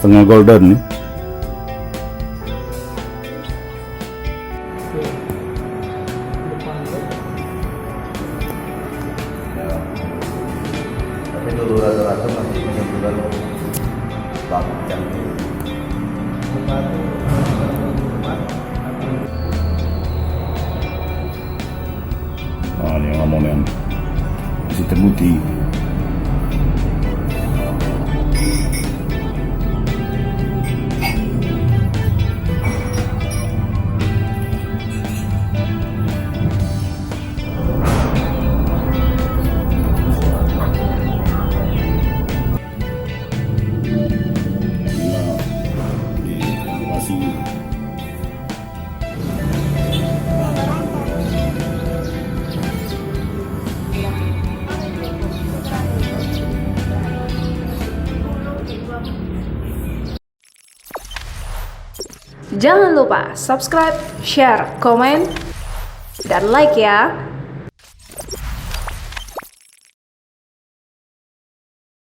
Tengah golden nih. Tapi dulu rata-rata masih benar-benar bagus cantik. Nah, ini yang ngomong yang masih terbukti. Jangan lupa subscribe, share, komen, dan like ya.